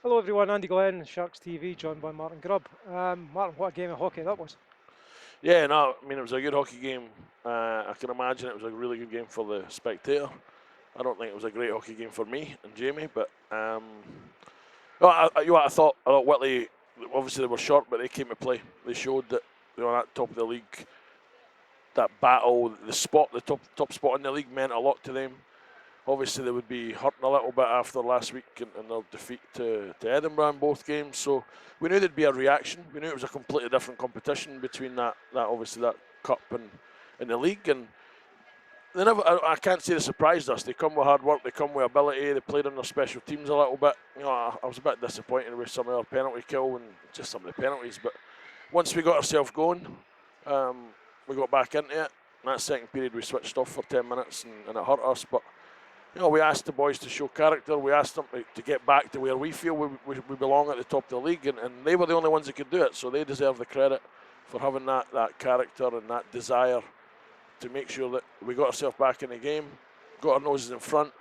Hello everyone, Andy Glen, Sharks TV, joined by Martin Grubb. Martin, what a game of hockey that was. Yeah, no, I mean, it was a good hockey game. I can imagine it was a really good game for the spectator. I don't think it was a great hockey game for me and Jamie, but well, I thought Whitley, obviously they were short, but they came to play. They showed that they were at top of the league. That battle, the top spot in the league meant a lot to them. Obviously, they would be hurting a little bit after last week and their defeat to Edinburgh in both games. So we knew there'd be a reaction. We knew it was a completely different competition between that obviously that cup and the league. And they never, I can't say they surprised us. They come with hard work. They come with ability. They played on their special teams a little bit. I was a bit disappointed with some of our penalty kill and just some of the penalties. But once we got ourselves going, um, we got back into it. In that second period, we switched off for 10 minutes and it hurt us. But we asked the boys to show character. We asked them to get back to where we feel we belong at the top of the league, and they were the only ones that could do it. So they deserve the credit for having that character and that desire to make sure that we got ourselves back in the game, got our noses in front.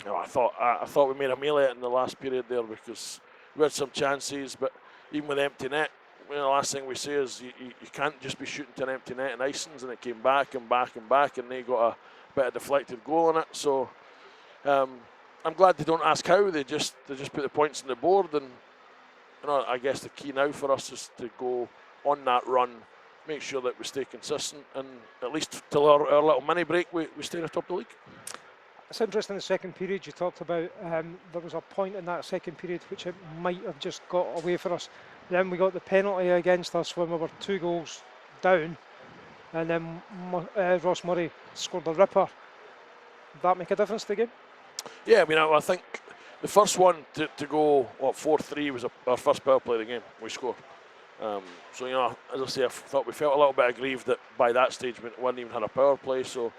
I thought we made a meal of it in the last period there because we had some chances, but even with empty net, the last thing we say is you can't just be shooting to an empty net in Icings, and it came back and back and back, and they got a bit of deflected goal on it. So I'm glad they don't ask how. They just put the points on the board, and I guess the key now for us is to go on that run, make sure that we stay consistent, and at least till our little mini break, we stay atop the league. It's interesting in the second period you talked about, there was a point in that second period which it might have just got away for us. Then we got the penalty against us when we were 2 goals down, and then Ross Murray scored a ripper. Did that make a difference to the game? Yeah, I mean, I think the first one to go 4-3 was our first power play of the game. We scored. So as I say, I thought we felt a little bit aggrieved that by that stage we hadn't even had a power play. So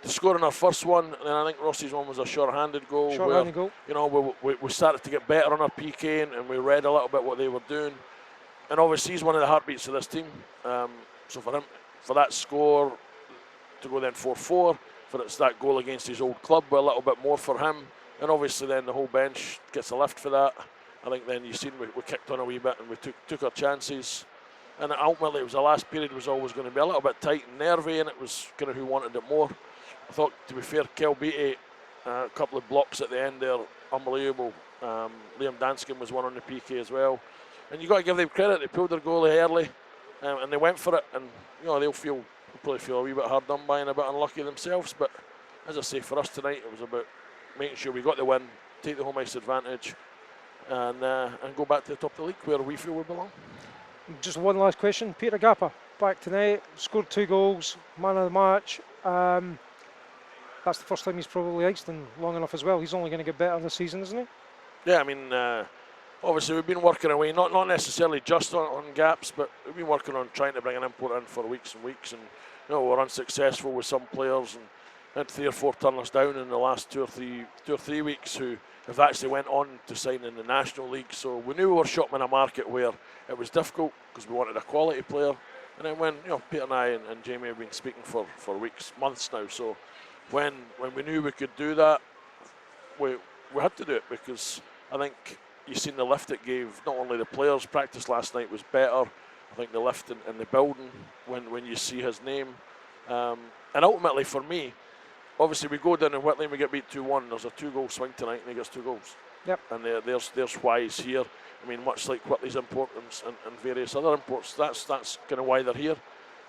to score in our first one, and then I think Rossi's one was a short-handed goal. Short-handed goal. We started to get better on our PK and we read a little bit what they were doing. And obviously he's one of the heartbeats of this team. So for that score to go then 4-4, it's that goal against his old club, but a little bit more for him. And obviously then the whole bench gets a lift for that. I think then you've seen we kicked on a wee bit and we took our chances. And ultimately it was the last period was always going to be a little bit tight and nervy, and it was kind of who wanted it more. I thought, to be fair, Kel Beattie, a couple of blocks at the end there, unbelievable. Liam Danskin was one on the PK as well. And you've got to give them credit, they pulled their goalie early and they went for it. And they'll probably feel a wee bit hard done by and a bit unlucky themselves. But as I say, for us tonight, it was about making sure we got the win, take the home ice advantage, and go back to the top of the league where we feel we belong. Just one last question. Peter Gapa, back tonight, scored 2 goals, man of the match. That's the first time he's probably iced in long enough as well. He's only going to get better this season, isn't he? Yeah, I mean, obviously we've been working away, not necessarily just on gaps, but we've been working on trying to bring an import in for weeks and weeks, and we're unsuccessful with some players, and had 3 or 4 turners down in the last 2 or 3 weeks who have actually went on to sign in the National League. So we knew we were shopping in a market where it was difficult because we wanted a quality player. And then when Peter and I and Jamie have been speaking for weeks, months now, so when we knew we could do that, we had to do it, because I think you've seen the lift it gave not only the players. Practice last night was better. I think the lift in the building when you see his name, and ultimately for me, obviously we go down in Whitley and we get beat 2-1. There's a 2-goal swing tonight and he gets 2 goals. Yep. And there's why he's here. I mean, much like Whitley's importance and various other imports, that's kind of why they're here.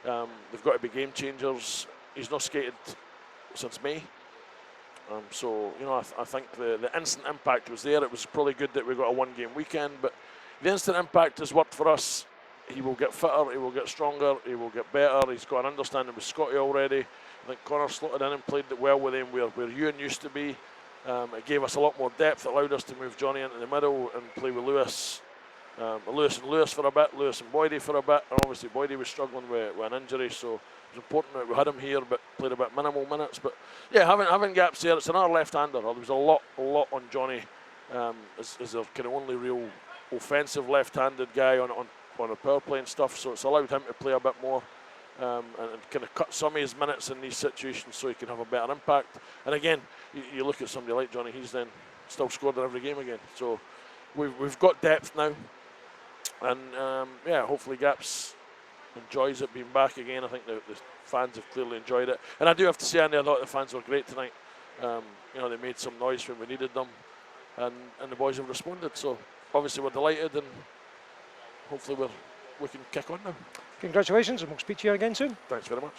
They've got to be game changers. He's not skated since May. So I think the instant impact was there. It was probably good that we got a 1-game weekend, but the instant impact has worked for us. He will get fitter, he will get stronger, he will get better. He's got an understanding with Scotty already. I think Connor slotted in and played it well with him where Ewan used to be. It gave us a lot more depth. It allowed us to move Johnny into the middle and play with Lewis. Lewis for a bit, Lewis and Boydie for a bit. And obviously Boydie was struggling with an injury, so it was important that we had him here, but played a bit minimal minutes. But yeah, having gaps there, it's another left-hander. There was a lot on Johnny as their kind of only real offensive left-handed guy on a power play and stuff, so it's allowed him to play a bit more. And kind of cut some of his minutes in these situations so he can have a better impact. And again, you look at somebody like Johnny, he's then still scored in every game again. So we've got depth now, and yeah, hopefully Gaps enjoys it being back again. I think the fans have clearly enjoyed it, and I do have to say, Andy, I thought the fans were great tonight. You know, they made some noise when we needed them, and the boys have responded. So obviously we're delighted, and hopefully we can kick on now. Congratulations, and we'll speak to you again soon. Thanks very much.